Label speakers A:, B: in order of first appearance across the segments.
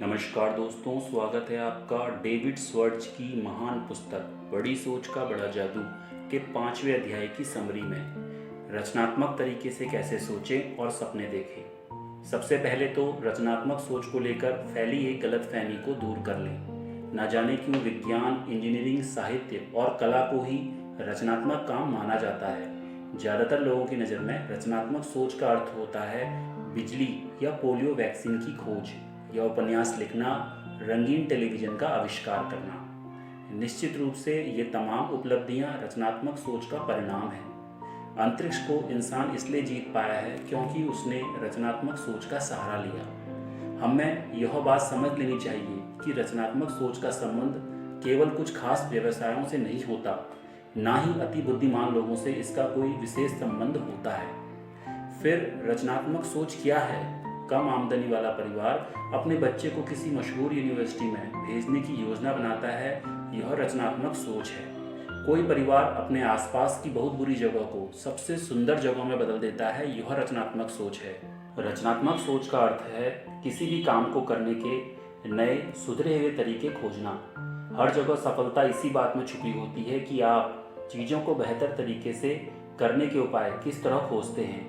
A: नमस्कार दोस्तों, स्वागत है आपका डेविड स्वर्ज की महान पुस्तक बड़ी सोच का बड़ा जादू के 5वें अध्याय की समरी में रचनात्मक तरीके से कैसे सोचें और सपने देखें। सबसे पहले तो रचनात्मक सोच को लेकर फैली एक गलतफहमी को दूर कर लें। ना जाने क्यों विज्ञान, इंजीनियरिंग, साहित्य और कला को ही रचनात्मक काम माना जाता है। ज़्यादातर लोगों की नज़र में रचनात्मक सोच का अर्थ होता है बिजली या पोलियो वैक्सीन की खोज या उपन्यास लिखना, रंगीन टेलीविज़न का आविष्कार करना। निश्चित रूप से ये तमाम उपलब्धियां रचनात्मक सोच का परिणाम है। अंतरिक्ष को इंसान इसलिए जीत पाया है क्योंकि उसने रचनात्मक सोच का सहारा लिया। हमें यह बात समझ लेनी चाहिए कि रचनात्मक सोच का संबंध केवल कुछ खास व्यवसायों से नहीं होता, ना ही अति बुद्धिमान लोगों से इसका कोई विशेष संबंध होता है। फिर रचनात्मक सोच क्या है? कम आमदनी वाला परिवार अपने बच्चे को किसी मशहूर यूनिवर्सिटी में भेजने की योजना बनाता है, यह रचनात्मक सोच है। कोई परिवार अपने आसपास की बहुत बुरी जगह को सबसे सुंदर जगहों में बदल देता है, यह रचनात्मक सोच है। रचनात्मक सोच का अर्थ है किसी भी काम को करने के नए सुधरे हुए तरीके खोजना। हर जगह सफलता इसी बात में छुपी होती है कि आप चीज़ों को बेहतर तरीके से करने के उपाय किस तरह खोजते हैं,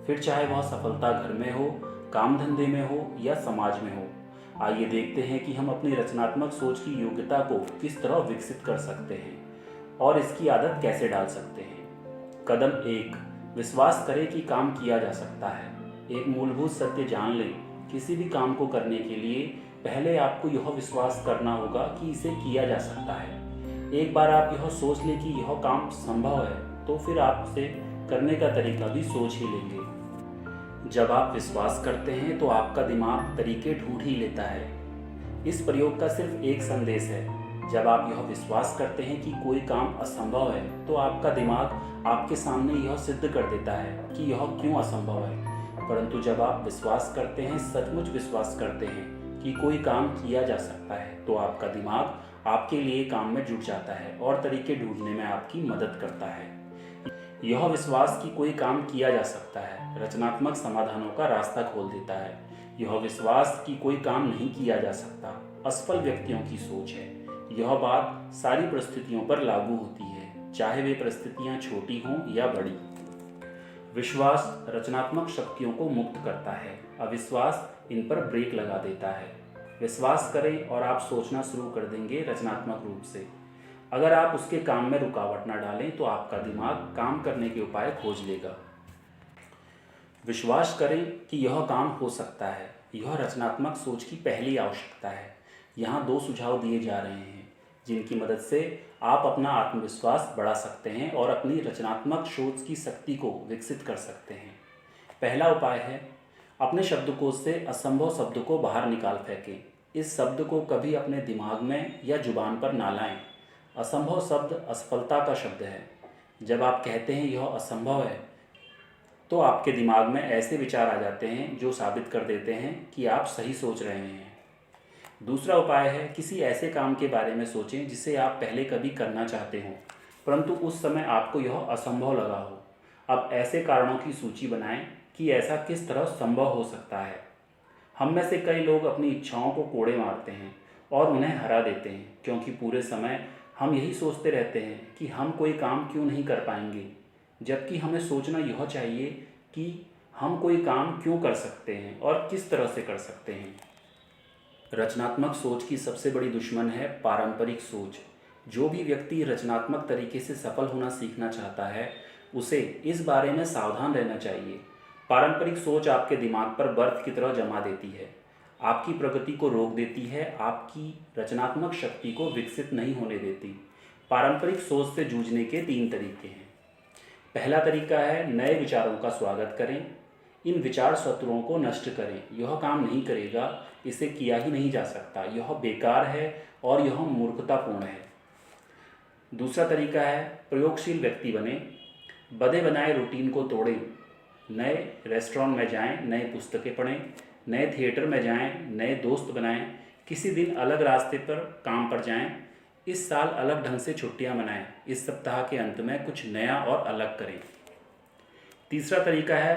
A: फिर चाहे वह सफलता घर में हो, काम धंधे में हो या समाज में हो। आइए देखते हैं कि हम अपनी रचनात्मक सोच की योग्यता को किस तरह विकसित कर सकते हैं और इसकी आदत कैसे डाल सकते हैं। कदम 1, विश्वास करें कि काम किया जा सकता है। एक मूलभूत सत्य जान लें, किसी भी काम को करने के लिए पहले आपको यह विश्वास करना होगा कि इसे किया जा सकता है। एक बार आप यह सोच लें कि यह काम संभव है, तो फिर आप उसे करने का तरीका भी सोच ही लेंगे। जब आप विश्वास करते हैं तो आपका दिमाग तरीके ढूंढ ही लेता है। इस प्रयोग का सिर्फ एक संदेश है, जब आप यह विश्वास करते हैं कि कोई काम असंभव है तो आपका दिमाग आपके सामने यह सिद्ध कर देता है कि यह क्यों असंभव है। परंतु जब आप विश्वास करते हैं, सचमुच विश्वास करते हैं कि कोई काम किया जा सकता है, तो आपका दिमाग आपके लिए काम में जुट जाता है और तरीके ढूंढने में आपकी मदद करता है। यह विश्वास कि कोई काम किया जा सकता है रचनात्मक समाधानों का रास्ता खोल देता है। यह विश्वास कि कोई काम नहीं किया जा सकता असफल व्यक्तियों की सोच है। यह बात सारी परिस्थितियों पर लागू होती है, चाहे वे परिस्थितियां छोटी हों या बड़ी। विश्वास रचनात्मक शक्तियों को मुक्त करता है, अविश्वास इन पर ब्रेक लगा देता है। विश्वास करें और आप सोचना शुरू कर देंगे रचनात्मक रूप से। अगर आप उसके काम में रुकावट ना डालें तो आपका दिमाग काम करने के उपाय खोज लेगा। विश्वास करें कि यह काम हो सकता है, यह रचनात्मक सोच की पहली आवश्यकता है। यहाँ 2 सुझाव दिए जा रहे हैं जिनकी मदद से आप अपना आत्मविश्वास बढ़ा सकते हैं और अपनी रचनात्मक सोच की शक्ति को विकसित कर सकते हैं। पहला उपाय है, अपने शब्दकोश से असंभव शब्द को बाहर निकाल फेंकें। इस शब्द को कभी अपने दिमाग में या जुबान पर ना लाएं। असंभव शब्द असफलता का शब्द है। जब आप कहते हैं यह असंभव है, तो आपके दिमाग में ऐसे विचार आ जाते हैं जो साबित कर देते हैं कि आप सही सोच रहे हैं। दूसरा उपाय है, किसी ऐसे काम के बारे में सोचें जिसे आप पहले कभी करना चाहते हो, परंतु उस समय आपको यह असंभव लगा हो। अब ऐसे कारणों की सूची बनाएं कि ऐसा किस तरह संभव हो सकता है। हम में से कई लोग अपनी इच्छाओं को कोड़े मारते हैं और उन्हें हरा देते हैं, क्योंकि पूरे समय हम यही सोचते रहते हैं कि हम कोई काम क्यों नहीं कर पाएंगे, जबकि हमें सोचना यह चाहिए कि हम कोई काम क्यों कर सकते हैं और किस तरह से कर सकते हैं। रचनात्मक सोच की सबसे बड़ी दुश्मन है पारंपरिक सोच। जो भी व्यक्ति रचनात्मक तरीके से सफल होना सीखना चाहता है, उसे इस बारे में सावधान रहना चाहिए। पारंपरिक सोच आपके दिमाग पर बर्फ की तरह जमा देती है, आपकी प्रगति को रोक देती है, आपकी रचनात्मक शक्ति को विकसित नहीं होने देती। पारंपरिक सोच से जूझने के 3 तरीके हैं। पहला तरीका है, नए विचारों का स्वागत करें। इन विचार शत्रुओं को नष्ट करें। यह काम नहीं करेगा, इसे किया ही नहीं जा सकता, यह बेकार है और यह मूर्खतापूर्ण है। दूसरा तरीका है, प्रयोगशील व्यक्ति बने। बने बनाए रूटीन को तोड़ें। नए रेस्टोरेंट में जाएं, नए पुस्तकें पढ़ें, नए थिएटर में जाएं, नए दोस्त बनाएं। किसी दिन अलग रास्ते पर काम पर जाएं। इस साल अलग ढंग से छुट्टियां मनाएं। इस सप्ताह के अंत में कुछ नया और अलग करें। तीसरा तरीका है,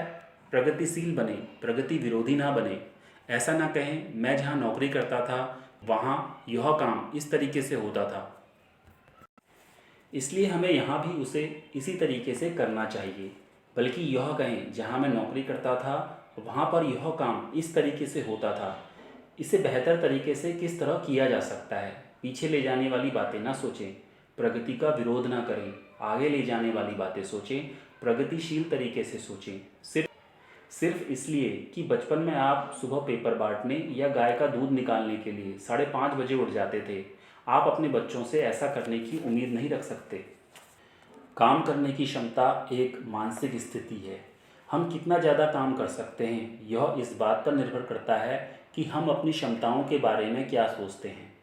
A: प्रगतिशील बने, प्रगति विरोधी ना बने। ऐसा ना कहें मैं जहाँ नौकरी करता था वहाँ यह काम इस तरीके से होता था, इसलिए हमें यहाँ भी उसे इसी तरीके से करना चाहिए। बल्कि यह कहें जहाँ मैं नौकरी करता था वहाँ पर यह काम इस तरीके से होता था, इसे बेहतर तरीके से किस तरह किया जा सकता है। पीछे ले जाने वाली बातें ना सोचें, प्रगति का विरोध ना करें। आगे ले जाने वाली बातें सोचें, प्रगतिशील तरीके से सोचें। सिर्फ इसलिए कि बचपन में आप सुबह पेपर बांटने या गाय का दूध निकालने के लिए 5:30 बजे उठ जाते थे, आप अपने बच्चों से ऐसा करने की उम्मीद नहीं रख सकते। काम करने की क्षमता एक मानसिक स्थिति है। हम कितना ज़्यादा काम कर सकते हैं यह इस बात पर निर्भर करता है कि हम अपनी क्षमताओं के बारे में क्या सोचते हैं।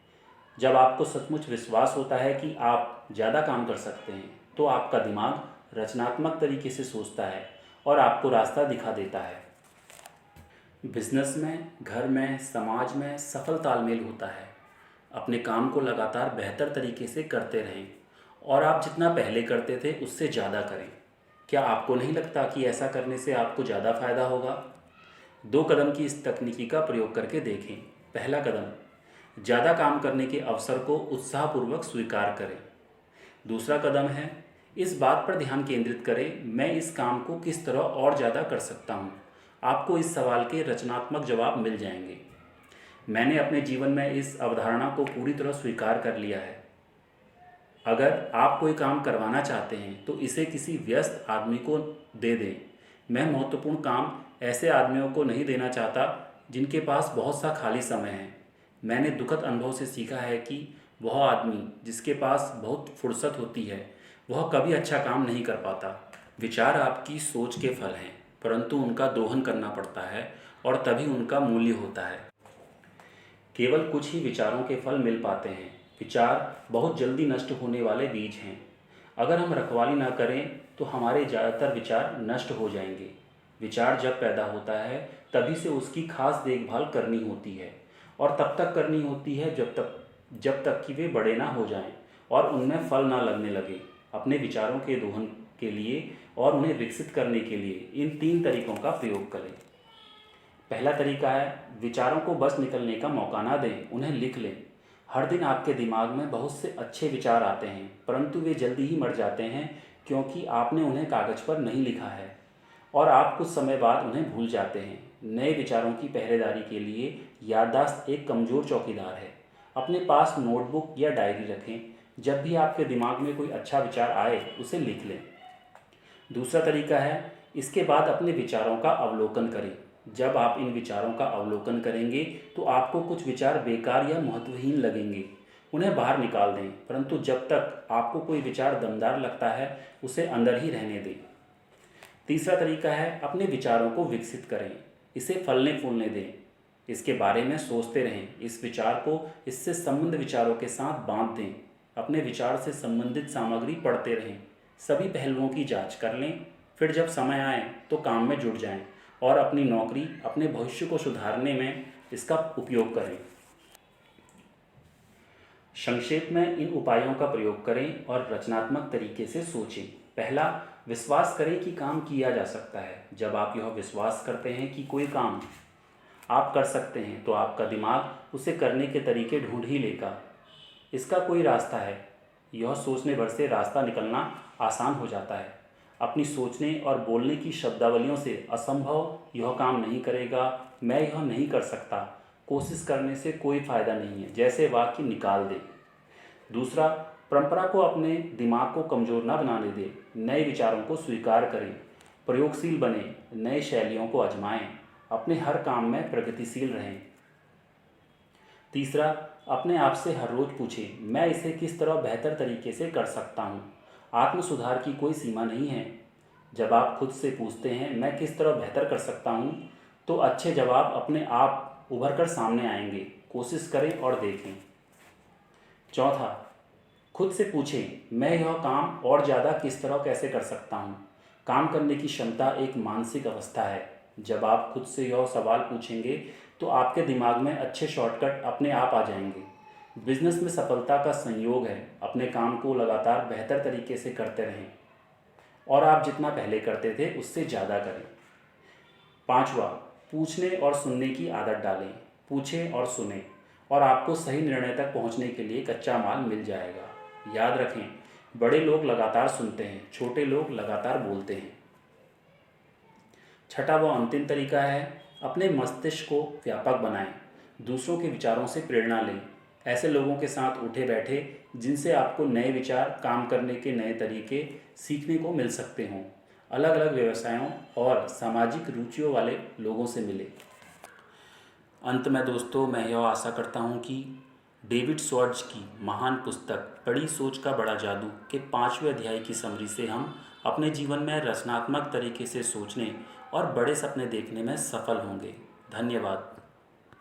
A: जब आपको सचमुच विश्वास होता है कि आप ज़्यादा काम कर सकते हैं तो आपका दिमाग रचनात्मक तरीके से सोचता है और आपको रास्ता दिखा देता है। बिजनेस में, घर में, समाज में सफल तालमेल होता है। अपने काम को लगातार बेहतर तरीके से करते रहें और आप जितना पहले करते थे उससे ज़्यादा करें। क्या आपको नहीं लगता कि ऐसा करने से आपको ज़्यादा फायदा होगा? 2 कदम की इस तकनीकी का प्रयोग करके देखें। पहला कदम, ज़्यादा काम करने के अवसर को उत्साहपूर्वक स्वीकार करें। दूसरा कदम है, इस बात पर ध्यान केंद्रित करें मैं इस काम को किस तरह और ज़्यादा कर सकता हूँ। आपको इस सवाल के रचनात्मक जवाब मिल जाएंगे। मैंने अपने जीवन में इस अवधारणा को पूरी तरह स्वीकार कर लिया है। अगर आप कोई काम करवाना चाहते हैं तो इसे किसी व्यस्त आदमी को दे दें। मैं महत्वपूर्ण काम ऐसे आदमियों को नहीं देना चाहता जिनके पास बहुत सा खाली समय है। मैंने दुखद अनुभव से सीखा है कि वह आदमी जिसके पास बहुत फुर्सत होती है वह कभी अच्छा काम नहीं कर पाता। विचार आपकी सोच के फल हैं, परंतु उनका दोहन करना पड़ता है और तभी उनका मूल्य होता है। केवल कुछ ही विचारों के फल मिल पाते हैं। विचार बहुत जल्दी नष्ट होने वाले बीज हैं। अगर हम रखवाली ना करें तो हमारे ज़्यादातर विचार नष्ट हो जाएंगे। विचार जब पैदा होता है तभी से उसकी खास देखभाल करनी होती है और तब तक करनी होती है जब तक कि वे बड़े ना हो जाएं और उनमें फल ना लगने लगे। अपने विचारों के दोहन के लिए और उन्हें विकसित करने के लिए इन 3 तरीकों का प्रयोग करें। पहला तरीका है, विचारों को बस निकलने का मौका ना दें, उन्हें लिख लें। हर दिन आपके दिमाग में बहुत से अच्छे विचार आते हैं, परंतु वे जल्दी ही मर जाते हैं क्योंकि आपने उन्हें कागज़ पर नहीं लिखा है और आप कुछ समय बाद उन्हें भूल जाते हैं। नए विचारों की पहरेदारी के लिए याददाश्त एक कमज़ोर चौकीदार है। अपने पास नोटबुक या डायरी रखें। जब भी आपके दिमाग में कोई अच्छा विचार आए उसे लिख लें। दूसरा तरीका है, इसके बाद अपने विचारों का अवलोकन करें। जब आप इन विचारों का अवलोकन करेंगे तो आपको कुछ विचार बेकार या महत्वहीन लगेंगे, उन्हें बाहर निकाल दें। परंतु जब तक आपको कोई विचार दमदार लगता है उसे अंदर ही रहने दें। तीसरा तरीका है, अपने विचारों को विकसित करें, इसे फलने फूलने दें, इसके बारे में सोचते रहें। इस विचार को इससे संबंध विचारों के साथ बांध दें। अपने विचार से संबंधित सामग्री पढ़ते रहें, सभी पहलुओं की जांच कर लें। फिर जब समय आए तो काम में जुट जाएं और अपनी नौकरी, अपने भविष्य को सुधारने में इसका उपयोग करें। संक्षेप में इन उपायों का प्रयोग करें और रचनात्मक तरीके से सोचें। पहला, विश्वास करें कि काम किया जा सकता है। जब आप यह विश्वास करते हैं कि कोई काम आप कर सकते हैं तो आपका दिमाग उसे करने के तरीके ढूंढ ही लेगा। इसका कोई रास्ता है, यह सोचने भर से रास्ता निकलना आसान हो जाता है। अपनी सोचने और बोलने की शब्दावलियों से असंभव, यह काम नहीं करेगा, मैं यह नहीं कर सकता, कोशिश करने से कोई फ़ायदा नहीं है जैसे वाक्य निकाल दें। दूसरा, परंपरा को अपने दिमाग को कमज़ोर ना बनाने दें। नए विचारों को स्वीकार करें, प्रयोगशील बने, नए शैलियों को आजमाएं, अपने हर काम में प्रगतिशील रहें। तीसरा, अपने आप से हर रोज़ पूछें मैं इसे किस तरह बेहतर तरीके से कर सकता हूँ। आत्म सुधार की कोई सीमा नहीं है। जब आप खुद से पूछते हैं मैं किस तरह बेहतर कर सकता हूँ तो अच्छे जवाब अपने आप उभर कर सामने आएंगे। कोशिश करें और देखें। चौथा, खुद से पूछें मैं यह काम और ज़्यादा किस तरह कैसे कर सकता हूँ। काम करने की क्षमता एक मानसिक अवस्था है। जब आप खुद से यह सवाल पूछेंगे तो आपके दिमाग में अच्छे शॉर्टकट अपने आप आ जाएंगे। बिजनेस में सफलता का संयोग है, अपने काम को लगातार बेहतर तरीके से करते रहें और आप जितना पहले करते थे उससे ज़्यादा करें। पांचवा, पूछने और सुनने की आदत डालें। पूछें और सुनें और आपको सही निर्णय तक पहुंचने के लिए कच्चा माल मिल जाएगा। याद रखें, बड़े लोग लगातार सुनते हैं, छोटे लोग लगातार बोलते हैं। छठा व अंतिम तरीका है, अपने मस्तिष्क को व्यापक बनाएं। दूसरों के विचारों से प्रेरणा लें। ऐसे लोगों के साथ उठे बैठे जिनसे आपको नए विचार, काम करने के नए तरीके सीखने को मिल सकते हों। अलग अलग व्यवसायों और सामाजिक रुचियों वाले लोगों से मिलें। अंत में दोस्तों, मैं यह आशा करता हूँ कि डेविड स्वॉर्ज की महान पुस्तक बड़ी सोच का बड़ा जादू के 5वें अध्याय की समरी से हम अपने जीवन में रचनात्मक तरीके से सोचने और बड़े सपने देखने में सफल होंगे। धन्यवाद।